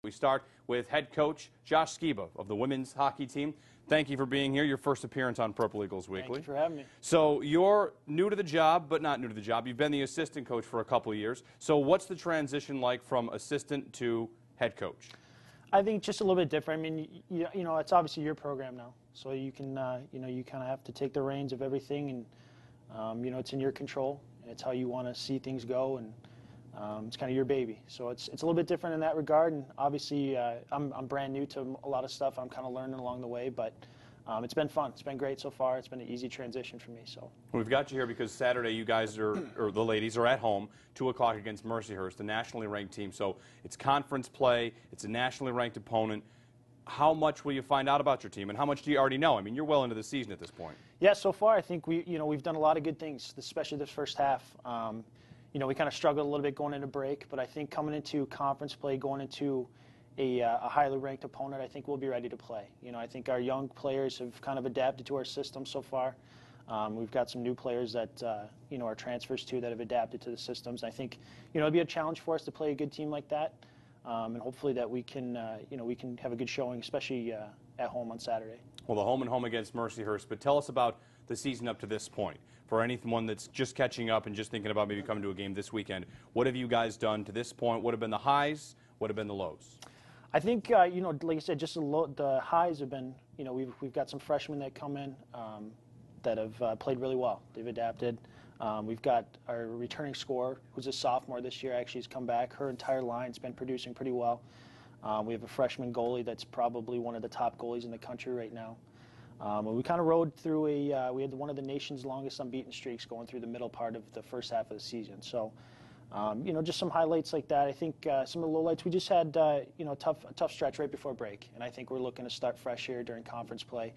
We start with head coach Josh Sciba of the women's hockey team. Thank you for being here. Your first appearance on Purple Eagles Weekly. Thank you for having me. So you're new to the job, but not new to the job. You've been the assistant coach for a couple of years. So what's the transition like from assistant to head coach? I think just a little bit different. I mean, you know, it's obviously your program now, so you can, you know, you kind of have to take the reins of everything, and you know, it's in your control, and it's how you want to see things go, and it's kind of your baby. So it's a little bit different in that regard, and obviously I'm brand new to a lot of stuff. I'm kind of learning along the way, but it's been fun. It's been great so far. It's been an easy transition for me. So we've got you here because Saturday you guys or the ladies are at home, 2 o'clock against Mercyhurst, the nationally ranked team. So it's conference play. It's a nationally ranked opponent. How much will you find out about your team, and how much do you already know? I mean, you're well into the season at this point. Yeah, so far I think we've done a lot of good things, especially this first half. You know, we kind of struggled a little bit going into break, but I think coming into conference play, going into a highly ranked opponent, I think we'll be ready to play. You know, I think our young players have kind of adapted to our system so far. We've got some new players that, you know, are transfers too that have adapted to the systems. I think, you know, it'll be a challenge for us to play a good team like that, and hopefully that we can, you know, we can have a good showing, especially at home on Saturday. Well, the home and home against Mercyhurst, but tell us about the season up to this point. For anyone that's just catching up and just thinking about maybe coming to a game this weekend, what have you guys done to this point? What have been the highs? What have been the lows? I think, you know, like I said, just the highs have been, you know, we've got some freshmen that come in that have played really well. They've adapted. We've got our returning scorer, who's a sophomore this year, actually has come back. Her entire line's been producing pretty well. We have a freshman goalie that's probably one of the top goalies in the country right now. We kind of rode through we had one of the nation's longest unbeaten streaks going through the middle part of the first half of the season. So, you know, just some highlights like that. I think some of the lowlights, we just had, you know, a tough stretch right before break. And I think we're looking to start fresh here during conference play.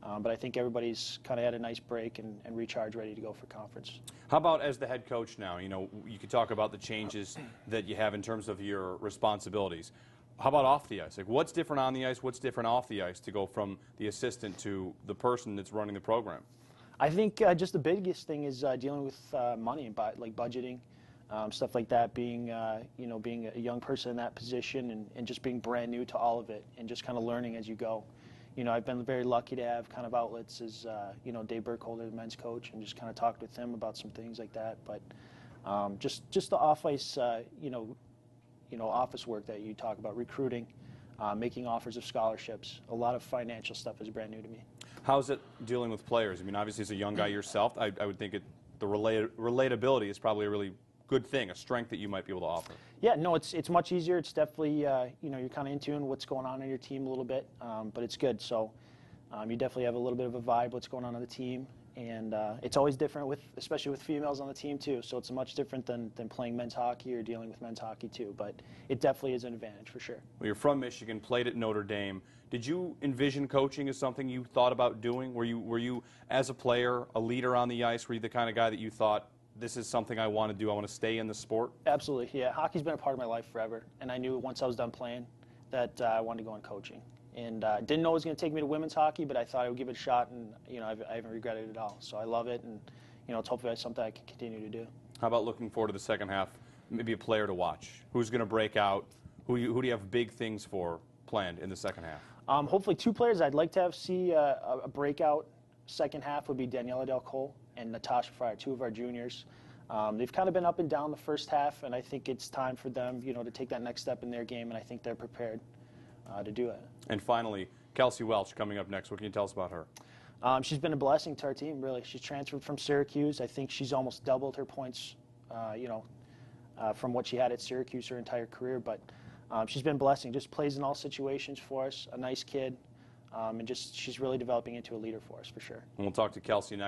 But I think everybody's kind of had a nice break and recharge, ready to go for conference. How about as the head coach now? You know, you could talk about the changes that you have in terms of your responsibilities. How about off the ice? Like, what's different on the ice? What's different off the ice to go from the assistant to the person that's running the program? I think just the biggest thing is dealing with money and like budgeting, stuff like that. Being you know, being a young person in that position and just being brand new to all of it and just kind of learning as you go. You know, I've been very lucky to have kind of outlets as you know, Dave Burkholder, the men's coach, and just kind of talked with him about some things like that. But just the off ice, you know, office work that you talk about, recruiting, making offers of scholarships. A lot of financial stuff is brand new to me. How's it dealing with players? I mean, obviously, as a young guy yourself, I would think the relatability is probably a really good thing, a strength that you might be able to offer. Yeah, no, it's much easier. It's definitely, you know, you're kind of in tune with what's going on in your team a little bit, but it's good. So you definitely have a little bit of a vibe, what's going on the team. And it's always different, especially with females on the team, too. So it's much different than playing men's hockey or dealing with men's hockey, too. But it definitely is an advantage, for sure. Well, you're from Michigan, played at Notre Dame. Did you envision coaching as something you thought about doing? Were you, as a player, a leader on the ice? Were you the kind of guy that you thought, this is something I want to do, I want to stay in the sport? Absolutely, yeah. Hockey's been a part of my life forever. And I knew once I was done playing that I wanted to go on coaching. And didn't know it was going to take me to women's hockey, but I thought I would give it a shot, and you know, I haven't regretted it at all. So I love it, and you know, it's hopefully something I can continue to do. How about looking forward to the second half? Maybe a player to watch. Who's going to break out? Who do you have big things for planned in the second half? Hopefully 2 players I'd like to see a breakout second half would be Daniela Del Cole and Natasha Fryer, 2 of our juniors. They've kind of been up and down the first half, and I think it's time for them, you know, to take that next step in their game, and I think they're prepared to do it. And finally, Kelsey Welch coming up next. What can you tell us about her? She's been a blessing to our team, really. She's transferred from Syracuse. I think she's almost doubled her points, you know, from what she had at Syracuse her entire career. But she's been a blessing. Just plays in all situations for us. A nice kid, and just she's really developing into a leader for us, for sure. And we'll talk to Kelsey next.